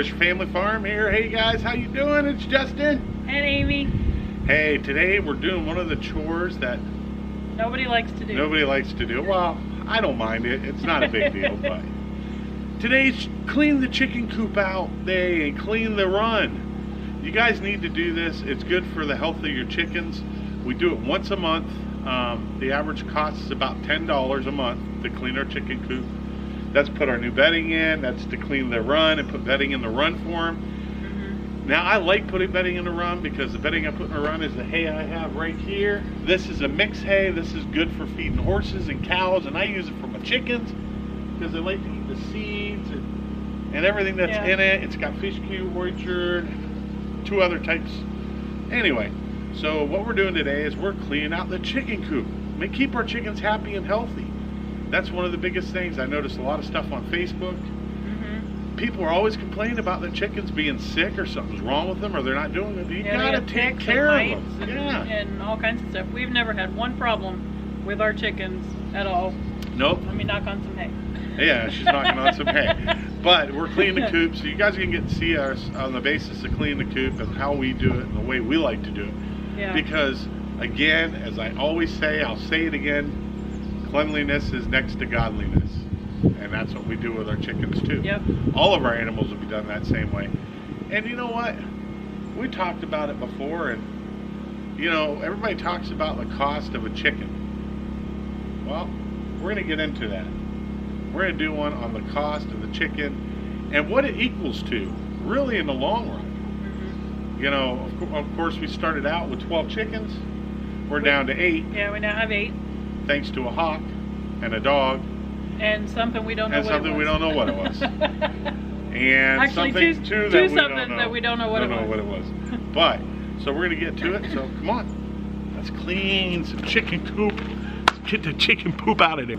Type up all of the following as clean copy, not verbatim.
Bush Family Farm here. Hey guys, how you doing? It's Justin. And Amy. Hey, today we're doing one of the chores that nobody likes to do. Nobody likes to do. Well, I don't mind it. It's not a big deal, but today's clean the chicken coop out day and clean the run. You guys need to do this. It's good for the health of your chickens. We do it once a month. The average cost is about $10 a month to clean our chicken coop. That's put our new bedding in. That's to clean the run and put bedding in the run for them. Now, I like putting bedding in the run because the bedding I put in the run is the hay I have right here. This is a mixed hay. This is good for feeding horses and cows, and I use it for my chickens because they like to eat the seeds and everything that's in it. It's got fish cube, orchard, 2 other types. Anyway, so what we're doing today is we're cleaning out the chicken coop. We keep our chickens happy and healthy. That's one of the biggest things. I noticed a lot of stuff on Facebook. People are always complaining about the chickens being sick or something's wrong with them or they're not doing it. You gotta take care of them. And all kinds of stuff. We've never had one problem with our chickens at all. Nope. Let me knock on some hay. Yeah, she's knocking on some hay. But we're cleaning the coop, so you guys can get to see us on the basis of cleaning the coop and how we do it and the way we like to do it. Yeah. Because, again, as I always say, I'll say it again, cleanliness is next to godliness. And that's what we do with our chickens too. Yep. All of our animals will be done that same way. And you know what? We talked about it before, and you know, everybody talks about the cost of a chicken. Well, we're going to get into that. We're going to do one on the cost of the chicken and what it equals to, really, in the long run. You know, of course, we started out with 12 chickens. We're down to 8. Yeah, we now have 8. Thanks to a hawk and a dog. And something we don't know what it was. And something we don't know what it was. And actually, something two that we don't know what it was. But, so we're going to get to it. So, come on. Let's clean some chicken coop. Let's get the chicken poop out of there.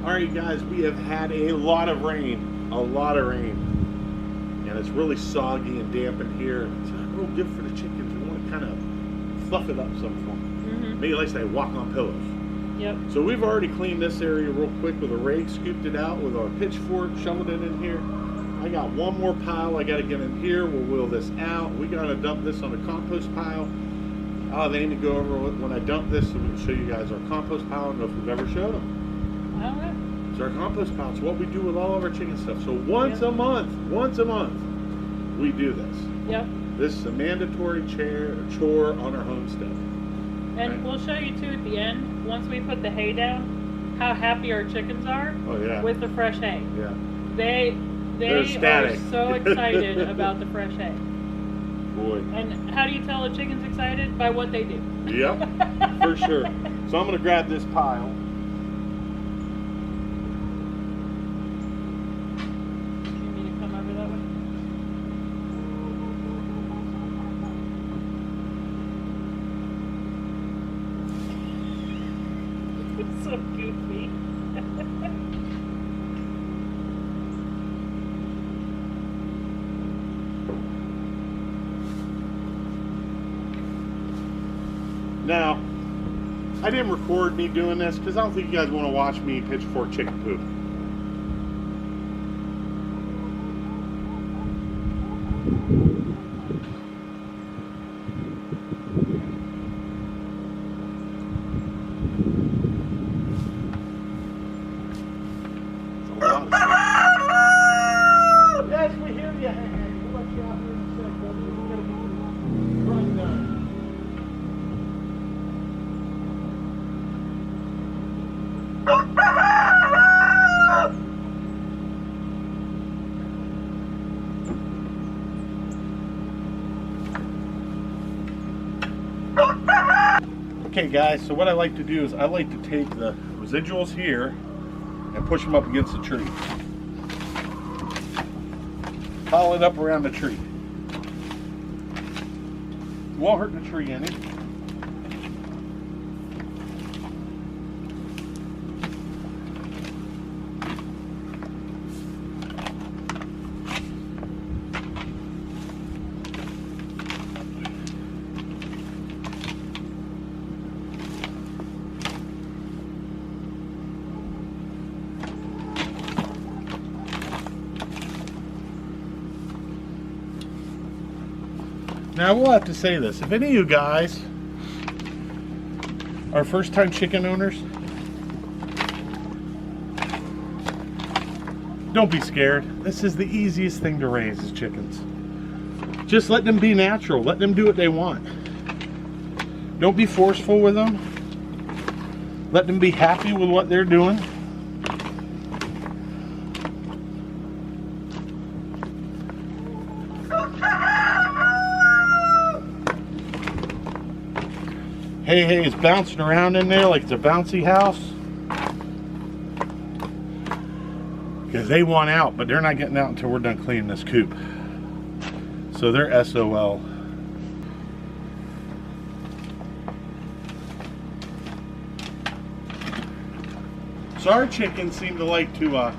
Alright, guys, we have had a lot of rain. A lot of rain. And it's really soggy and damp in here. It's not real good for the chickens. We want to kind of fluff it up some for them. Maybe like they walk on pillows. Yep. So we've already cleaned this area real quick with a rake, scooped it out with our pitchfork, shoveled it in here. I got one more pile I got to get in here. We'll wheel this out. We got to dump this on the compost pile. I'll have Amy go over when I dump this, so we can show you guys our compost pile. I don't know if we've ever showed them. I don't know. It's our compost pile. It's what we do with all of our chicken stuff. So once a month, we do this. Yep. This is a mandatory chore on our homestead. And we'll show you too at the end, once we put the hay down, how happy our chickens are with the fresh hay. Yeah. They are so excited about the fresh hay. Boy. And how do you tell a chicken's excited? By what they do. Yep, for sure. So I'm going to grab this pile. You need to come over that way? So goofy. Now, I didn't record me doing this because I don't think you guys want to watch me pitchfork chicken poop. Yes, we hear you. We'll let you out here in a sec, buddy. We're going to get the run done. Okay guys, so what I like to do is I like to take the residuals here and push them up against the tree. Pile it up around the tree. Won't hurt the tree any. Now, we'll have to say this. If any of you guys are first-time chicken owners, don't be scared. This is the easiest thing to raise is chickens. Just let them be natural. Let them do what they want. Don't be forceful with them. Let them be happy with what they're doing. Hey is bouncing around in there like it's a bouncy house. Because they want out, but they're not getting out until we're done cleaning this coop. So they're SOL. So our chickens seem to like to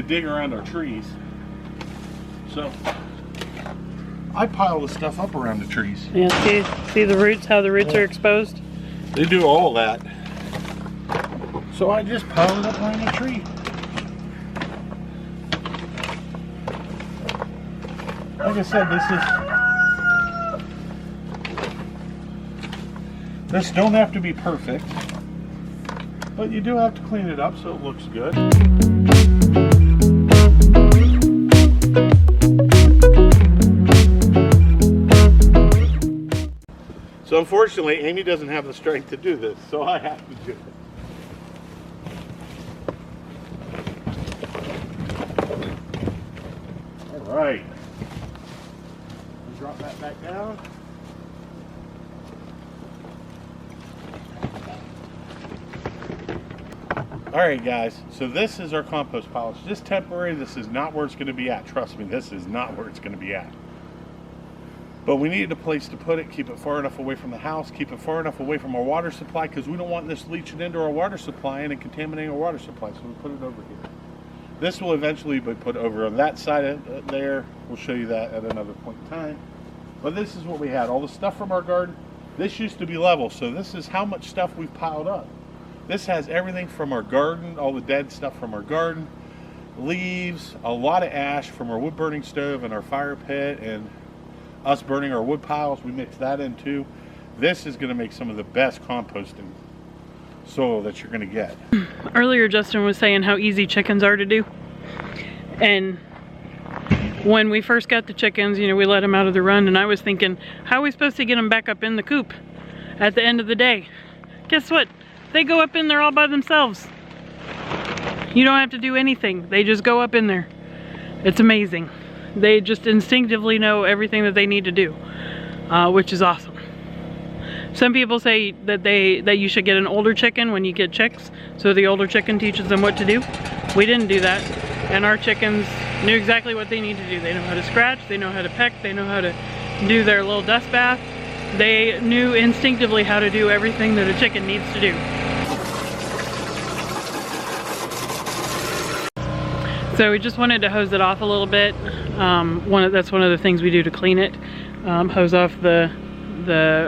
dig around our trees. So I pile the stuff up around the trees. Yeah, see the roots, how the roots are exposed? They do all that. So I just pile it up around the tree. Like I said, this don't have to be perfect, but you do have to clean it up so it looks good. So unfortunately, Amy doesn't have the strength to do this, so I have to do it. All right. Drop that back down. Alright guys, so this is our compost pile. It's just temporary. This is not where it's going to be at. Trust me, this is not where it's going to be at. But we needed a place to put it, keep it far enough away from the house, keep it far enough away from our water supply, because we don't want this leaching into our water supply and contaminating our water supply, so we put it over here. This will eventually be put over on that side of there. We'll show you that at another point in time. But this is what we had. All the stuff from our garden. This used to be level, so this is how much stuff we've piled up. This has everything from our garden, all the dead stuff from our garden, leaves, a lot of ash from our wood burning stove and our fire pit, and us burning our wood piles. We mix that in too. This is going to make some of the best composting soil that you're going to get. Earlier Justin was saying how easy chickens are to do, and when we first got the chickens, you know, we let them out of the run, and I was thinking, how are we supposed to get them back up in the coop at the end of the day? Guess what? They go up in there all by themselves. You don't have to do anything. They just go up in there. It's amazing. They just instinctively know everything that they need to do, which is awesome. Some people say that you should get an older chicken when you get chicks, so the older chicken teaches them what to do. We didn't do that, and our chickens knew exactly what they need to do. They know how to scratch, they know how to peck, they know how to do their little dust bath. They knew instinctively how to do everything that a chicken needs to do. So we just wanted to hose it off a little bit. That's one of the things we do to clean it. Hose off the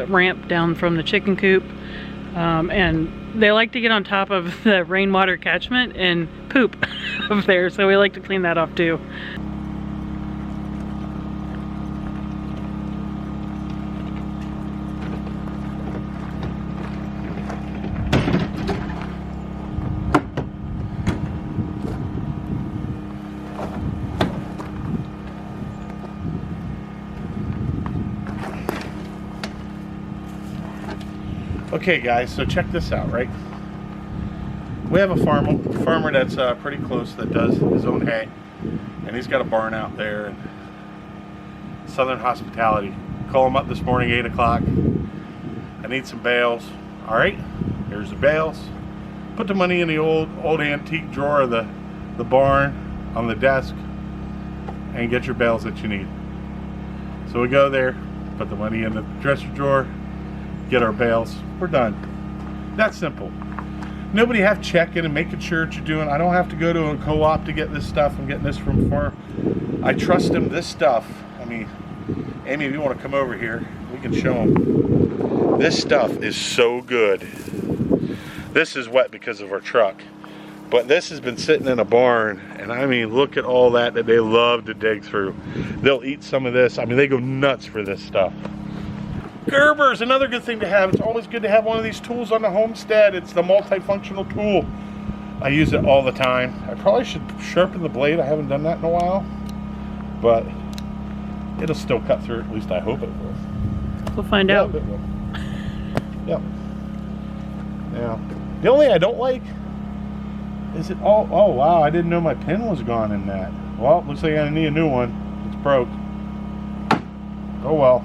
ramp down from the chicken coop. And they like to get on top of the rainwater catchment and poop up there, so we like to clean that off too. Okay guys, so check this out, right? We have a farmer that's pretty close that does his own hay, and he's got a barn out there in Southern Hospitality. Call him up this morning, 8 o'clock. I need some bales. All right, here's the bales. Put the money in the old antique drawer of the barn on the desk, and get your bales that you need. So we go there, put the money in the dresser drawer, get our bales. We're done. That's simple. Nobody have checking and making sure what you're doing. I don't have to go to a co-op to get this stuff. I'm getting this from farm. I trust them. This stuff, I mean, Amy, if you want to come over here, we can show them. This stuff is so good. This is wet because of our truck. But this has been sitting in a barn, and I mean, look at all that they love to dig through. They'll eat some of this. I mean, they go nuts for this stuff. Gerbers, another good thing to have. It's always good to have one of these tools on the homestead. It's the multifunctional tool. I use it all the time. I probably should sharpen the blade. I haven't done that in a while, but it'll still cut through. At least I hope it will. We'll find out. It will. Yep. Now, the only thing I don't like is it. Oh wow! I didn't know my pin was gone in that. Well, looks like I need a new one. It's broke. Oh well.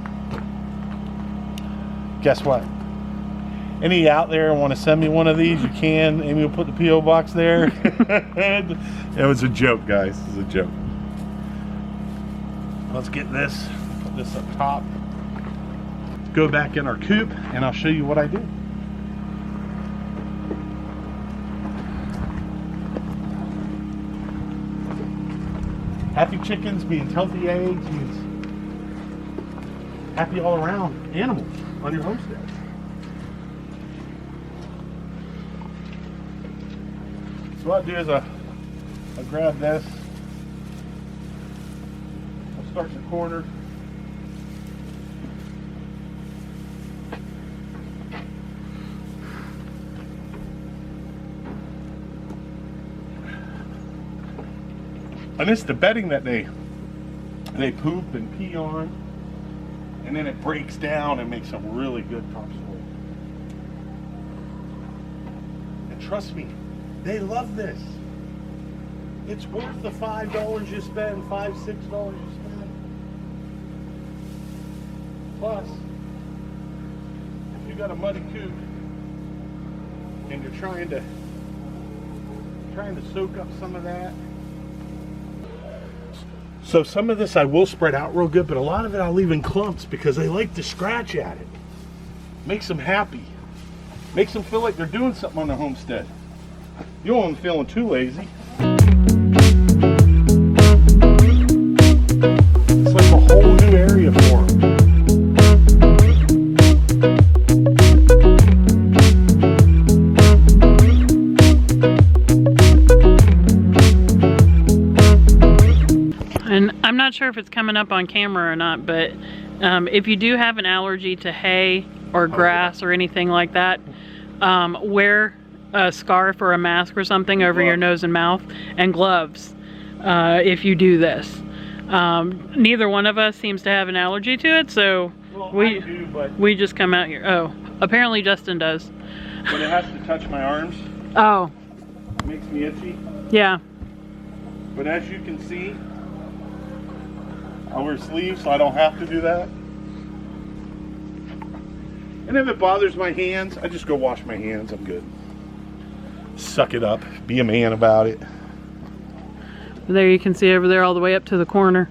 Guess what? Any out there want to send me one of these? You can. Amy will put the P.O. box there. It was a joke, guys. It was a joke. Let's get this. Put this up top. Go back in our coop, and I'll show you what I do. Happy chickens means healthy eggs, means happy all around animals on your homestead. So what I'll do is I'll grab this. I'll start in the corner. And this is the bedding that they poop and pee on, and then it breaks down and makes some really good topsoil. And trust me, they love this. It's worth the $5 you spend, $5, $6 you spend. Plus, if you got a muddy coop and you're trying to soak up some of that. So some of this I will spread out real good, but a lot of it I'll leave in clumps because they like to scratch at it. Makes them happy. Makes them feel like they're doing something on the homestead. You don't want them feeling too lazy. It's like a whole new area for them. And I'm not sure if it's coming up on camera or not, but if you do have an allergy to hay or grass or anything like that, wear a scarf or a mask or something over your nose and mouth, and gloves if you do this. Neither one of us seems to have an allergy to it, so we just come out here. Oh, apparently Justin does. But it has to touch my arms. Oh. It makes me itchy. Yeah. But as you can see, I wear sleeves so I don't have to do that. And if it bothers my hands, I just go wash my hands. I'm good. Suck it up. Be a man about it. There you can see over there all the way up to the corner.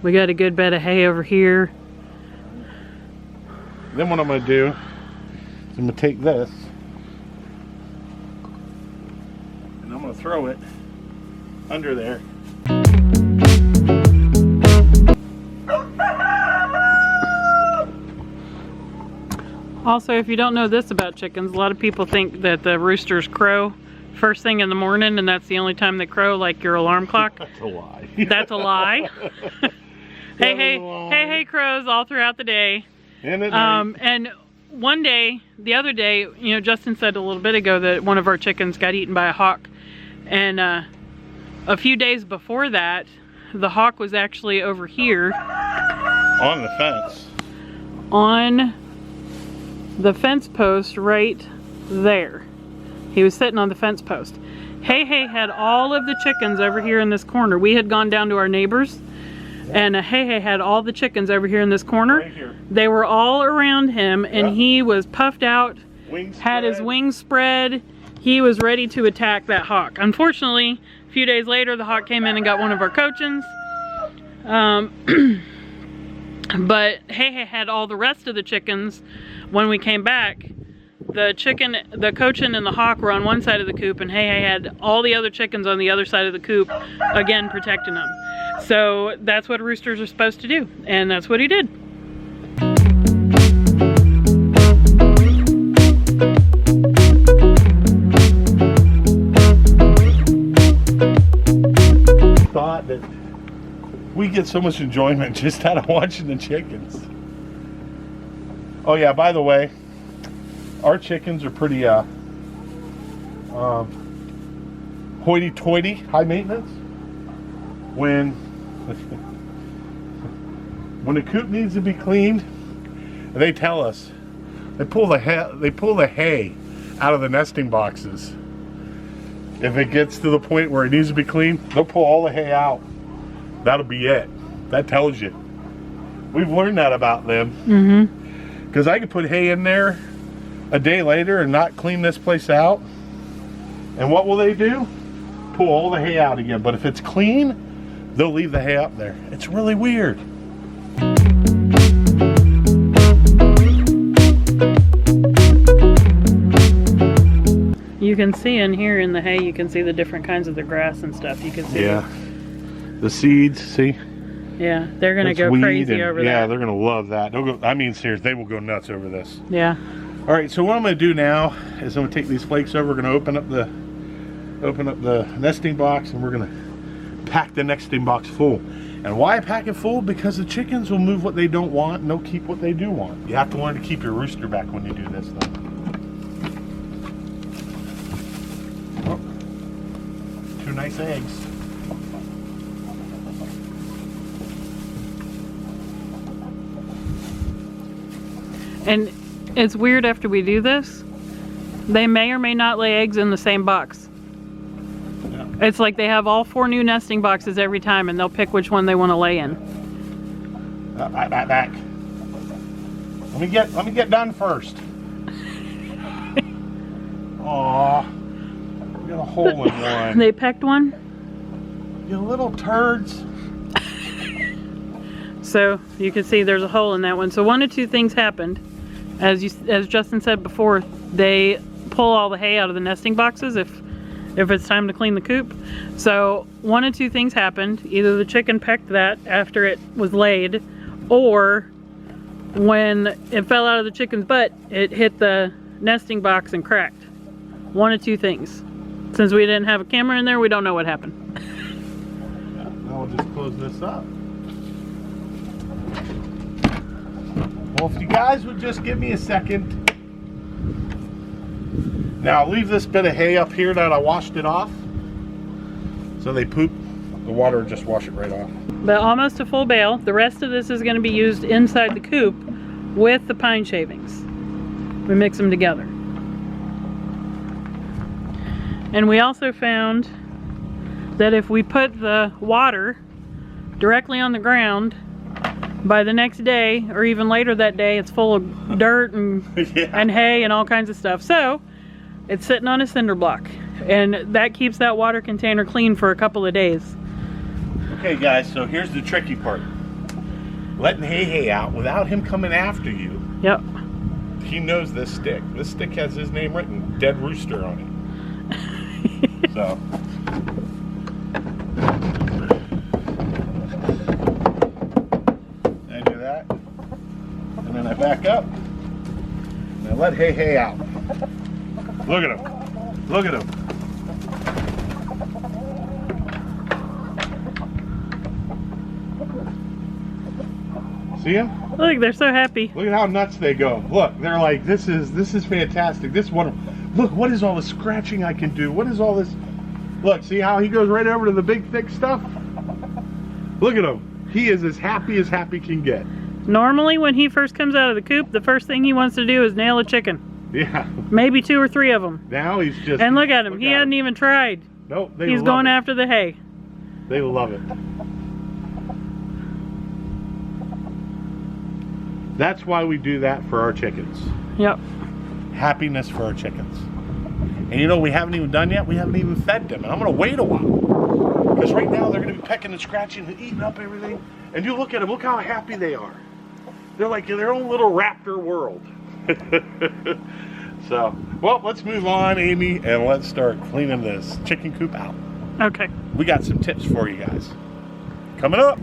We got a good bed of hay over here. Then what I'm going to do is I'm going to take this and I'm going to throw it under there. Also, if you don't know this about chickens, a lot of people think that the roosters crow first thing in the morning, and that's the only time they crow, like your alarm clock. That's a lie. That's a lie. hey, crows all throughout the day. And at night. And one day, the other day, you know, Justin said a little bit ago that one of our chickens got eaten by a hawk. And a few days before that, the hawk was actually over here. On the fence. On the fence post right there. He was sitting on the fence post. Hey had all of the chickens over here in this corner. We had gone down to our neighbors, and Hey had all the chickens over here in this corner. Right here. They were all around him, and he was puffed out, had his wings spread. He was ready to attack that hawk. Unfortunately, a few days later, the hawk came in and got one of our cochins. But Hey had all the rest of the chickens. When we came back, the cochin and the hawk were on one side of the coop, and Hey had all the other chickens on the other side of the coop, again protecting them. So that's what roosters are supposed to do, and that's what he did. We get so much enjoyment just out of watching the chickens. Oh yeah, by the way, our chickens are pretty hoity-toity, high maintenance. When the coop needs to be cleaned, they tell us. They pull the hay out of the nesting boxes. If it gets to the point where it needs to be cleaned, they'll pull all the hay out. That'll be it. That tells you. We've learned that about them. Mm-hmm. Because I could put hay in there a day later and not clean this place out. And what will they do? Pull all the hay out again. But if it's clean, they'll leave the hay up there. It's really weird. You can see in here in the hay, you can see the different kinds of the grass and stuff. You can see. Yeah. The seeds, see? Yeah, they're gonna go crazy over that. Yeah, they're gonna love that. They'll go. I mean, seriously, they will go nuts over this. Yeah. All right. So what I'm gonna do now is I'm gonna take these flakes over. We're gonna open up the nesting box, and we're gonna pack the nesting box full. And why pack it full? Because the chickens will move what they don't want, and they'll keep what they do want. You have to learn to keep your rooster back when you do this, though. Oh, 2 nice eggs. And it's weird after we do this, they may or may not lay eggs in the same box. Yeah. It's like they have all 4 new nesting boxes every time, and they'll pick which one they want to lay in. Back. Let me get done first. Aw, we got a hole in one. They pecked one? You little turds. So you can see there's a hole in that one. So one of 2 things happened. As Justin said before, they pull all the hay out of the nesting boxes if it's time to clean the coop. So one of 2 things happened. Either the chicken pecked that after it was laid, or when it fell out of the chicken's butt, it hit the nesting box and cracked. One of 2 things. Since we didn't have a camera in there, we don't know what happened. Yeah, now we'll just close this up. Well, if you guys would just give me a second. Now, I'll leave this bit of hay up here that I washed it off. So they poop. The water will just wash it right off. But almost a full bale. The rest of this is going to be used inside the coop with the pine shavings. We mix them together. And we also found that if we put the water directly on the ground, by the next day, or even later that day, it's full of dirt and, Yeah. and hay and all kinds of stuff. So it's sitting on a cinder block, and that keeps that water container clean for a couple of days. Okay, guys, so here's the tricky part. Letting hay out without him coming after you. Yep. He knows this stick. This stick has his name written, Dead Rooster, on it. So. I do that. And then I back up. And I let hay out. Look at him. Look at him. See him? Look, they're so happy. Look at how nuts they go. Look, they're like, this is fantastic. This one, look, what is all the scratching I can do? What is all this? Look, see how he goes right over to the big thick stuff? Look at him. He is as happy can get. Normally when he first comes out of the coop, the first thing he wants to do is nail a chicken. Yeah. Maybe 2 or 3 of them. Now he's just. And look at him. He hadn't even tried. Nope. He's going after the hay. They love it. That's why we do that for our chickens. Yep. Happiness for our chickens. And you know, we haven't even done yet. We haven't even fed them. And I'm going to wait a while. Because right now they're going to be pecking and scratching and eating up everything. And you look at them. Look how happy they are. They're like in their own little raptor world. So, well, let's move on, Amy, and let's start cleaning this chicken coop out. Okay. We got some tips for you guys. Coming up.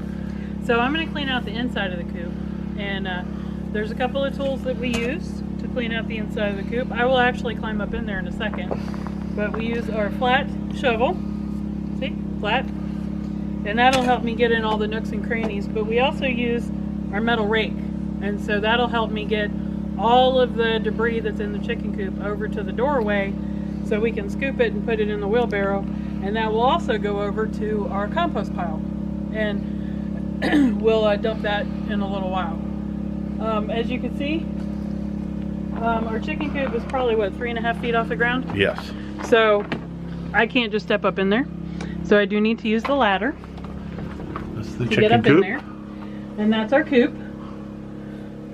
So I'm going to clean out the inside of the coop. And there's a couple of tools that we use to clean out the inside of the coop. I will actually climb up in there in a second. But we use our flat shovel. See? Flat. and that'll help me get in all the nooks and crannies. But we also use our metal rake, and so that'll help me get all of the debris that's in the chicken coop over to the doorway so we can scoop it and put it in the wheelbarrow, and that will also go over to our compost pile, and we'll dump that in a little while. As you can see, our chicken coop is probably, what, 3.5 feet off the ground? Yes. So I can't just step up in there. So I do need to use the ladder That's the to chicken get up coop. in there. And that's our coop.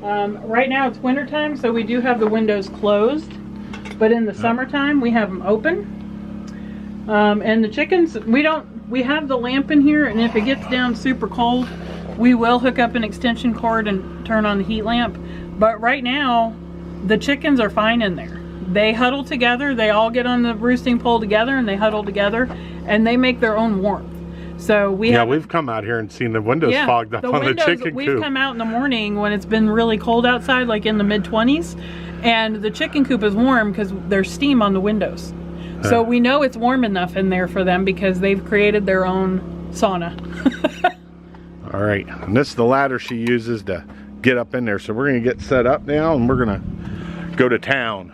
Right now it's winter time, so we do have the windows closed. But in the summertime, we have them open. And the chickens, we have the lamp in here, and if it gets down super cold, we will hook up an extension cord and turn on the heat lamp. But right now, the chickens are fine in there. They huddle together, they all get on the roosting pole together, and they huddle together, and they make their own warmth. So we've come out here and seen the windows fogged up on the chicken coop. We've come out in the morning when it's been really cold outside, like in the mid-20s, and the chicken coop is warm because there's steam on the windows. So we know it's warm enough in there for them because they've created their own sauna. All right, and this is the ladder she uses to get up in there. So we're gonna get set up now, and we're gonna go to town.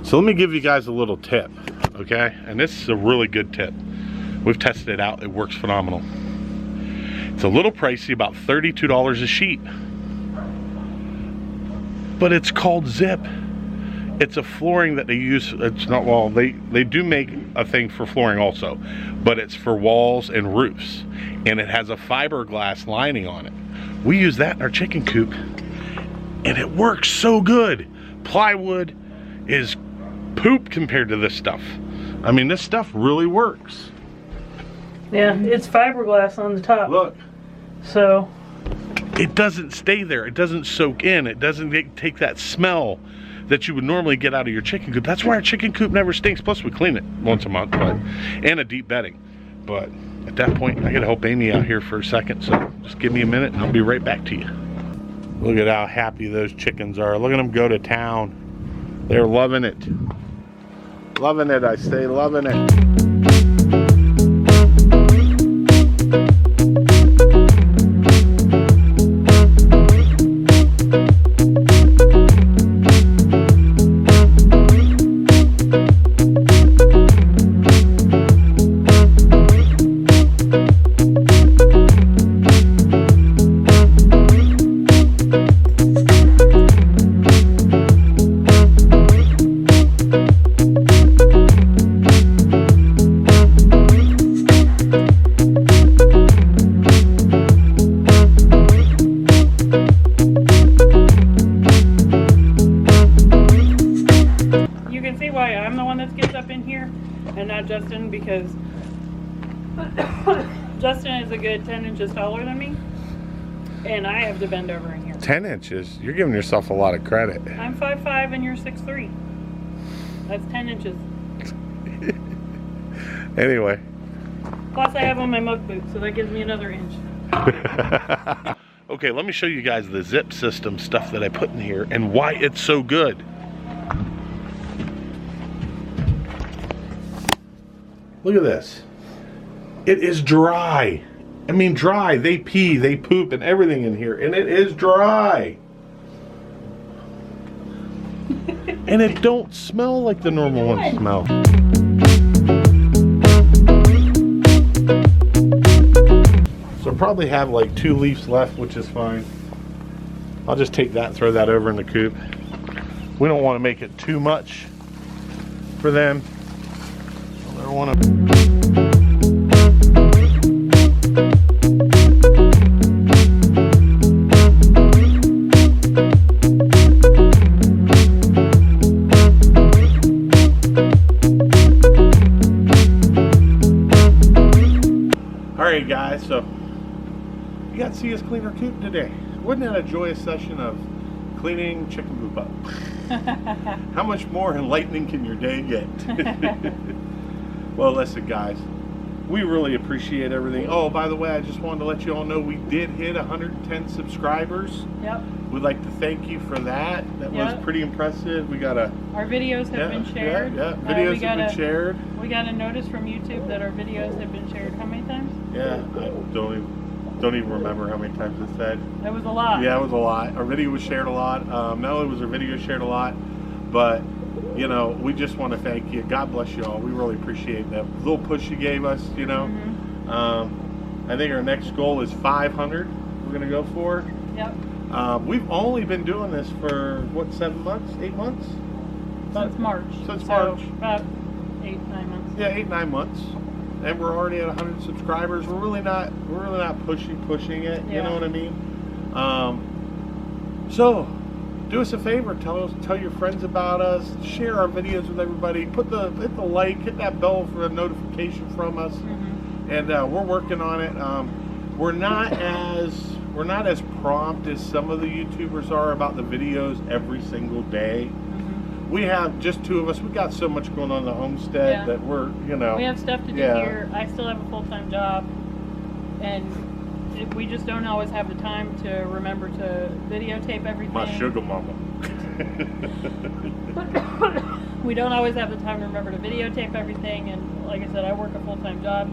So let me give you guys a little tip, okay? And this is a really good tip. We've tested it out, it works phenomenal. It's a little pricey, about $32 a sheet. But it's called Zip. It's a flooring that they use, it's not, well, they do make a thing for flooring also, but it's for walls and roofs. And it has a fiberglass lining on it. We use that in our chicken coop, and it works so good. Plywood is poop compared to this stuff. I mean, this stuff really works. Yeah, it's fiberglass on the top. Look. So it doesn't stay there. It doesn't soak in. It doesn't take that smell that you would normally get out of your chicken coop. That's why our chicken coop never stinks. Plus we clean it once a month, and a deep bedding. But at that point, I gotta help Amy out here for a second. So just give me a minute and I'll be right back to you. Look at how happy those chickens are. Look at them go to town. They're loving it. Loving it, I say, loving it. And not Justin, because Justin is a good 10 inches taller than me, and I have to bend over in here. 10 inches? You're giving yourself a lot of credit. I'm 5'5" and you're 6'3". That's 10 inches. Anyway. Plus I have on my muck boots, so that gives me another inch. Okay, let me show you guys the Zip system stuff that I put in here and why it's so good. Look at this. It is dry. I mean dry. They pee, they poop, and everything in here, and it is dry. And it don't smell like the normal ones smell. So I'll probably have like 2 leaves left, which is fine. I'll just take that and throw that over in the coop. We don't want to make it too much for them. I don't want to. Alright guys, so you got to see us clean our coop today. Wasn't that a joyous session of cleaning chicken poop up? How much more enlightening can your day get? Well, listen guys, We really appreciate everything. Oh, by the way, I just wanted to let you all know we did hit 110 subscribers. Yep. We'd like to thank you for that. That was pretty impressive. We got our videos have been shared. Yeah, videos have been shared. We got a notice from YouTube that our videos have been shared. How many times? Yeah, I don't even remember how many times it said. That was a lot. Yeah, it was a lot. Our video was shared a lot. Not only was our video shared a lot, but you know, we just want to thank you. God bless you all. We really appreciate that little push you gave us. You know, I think our next goal is 500. We're gonna go for. Yep. We've only been doing this for what, 7 months, 8 months? Since March. Since March. About 8, 9 months. Yeah, 8, 9 months, and we're already at 100 subscribers. We're really not pushing it. You know what I mean? So, do us a favor. Tell your friends about us. Share our videos with everybody. Hit the like. Hit that bell for a notification from us. And we're working on it. We're not as prompt as some of the YouTubers are about the videos every single day. We have just 2 of us. We got so much going on in the homestead that we're, you know. We have stuff to do here. I still have a full-time job, and we just don't always have the time to remember to videotape everything. My sugar mama. We don't always have the time to remember to videotape everything, and like I said, I work a full-time job,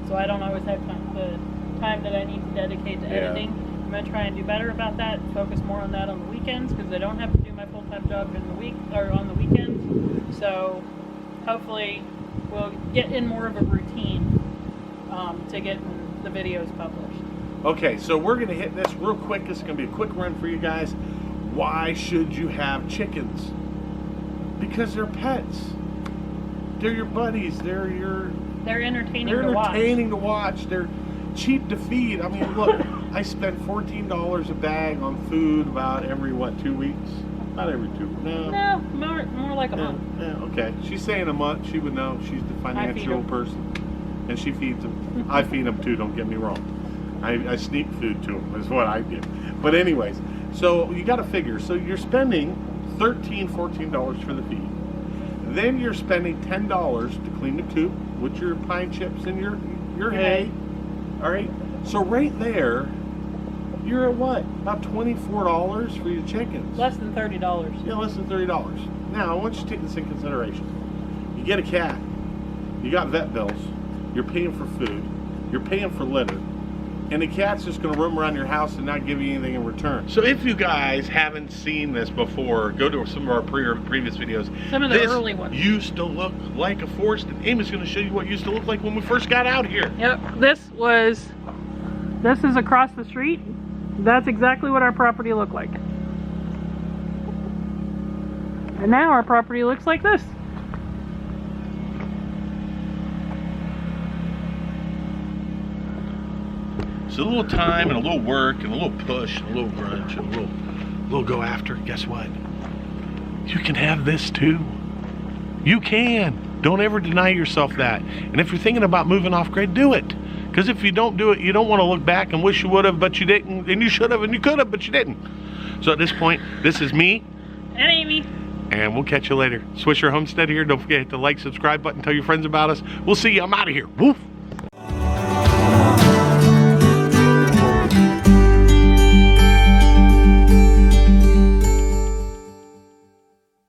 so I don't always have the time that I need to dedicate to editing. I'm going to try and do better about that, focus more on that on the weekends, because I don't have to do my full-time job in the week or on the weekends. So hopefully we'll get in more of a routine to get the videos published. Okay, so we're going to hit this real quick. This is going to be a quick run for you guys. Why should you have chickens? Because they're pets. They're your buddies. They're entertaining to watch. They're cheap to feed. I mean, look, I spend $14 a bag on food about every 2 weeks? Not every 2. No, more like a month. Yeah, okay. She's saying a month. She would know. She's the financial person, and she feeds them. I feed them too. Don't get me wrong. I sneak food to them. Is what I do. But anyways, so you got to figure. So you're spending $13, $14 for the feed. Then you're spending $10 to clean the coop with your pine chips and your hay. All right. So right there, you're at what? About $24 for your chickens. Less than $30. Yeah, less than $30. Now I want you to take this in consideration. You get a cat. You got vet bills. You're paying for food. You're paying for litter. And the cat's just going to roam around your house and not give you anything in return. So if you guys haven't seen this before, go to some of our previous videos. Some of the early ones. Used to look like a forest, and Amy's going to show you what it used to look like when we first got out here. Yep, this is across the street. That's exactly what our property looked like. And now our property looks like this. So a little time and a little work and a little push and a little grunge and a little go after. Guess what? You can have this too. You can. Don't ever deny yourself that. And if you're thinking about moving off grid, do it. Because if you don't do it, you don't want to look back and wish you would have, but you didn't. And you should have and you could have, but you didn't. So at this point, this is me. And Amy. And we'll catch you later. Swisher Homestead here. Don't forget to hit the like, subscribe button. Tell your friends about us. We'll see you. I'm out of here. Woof.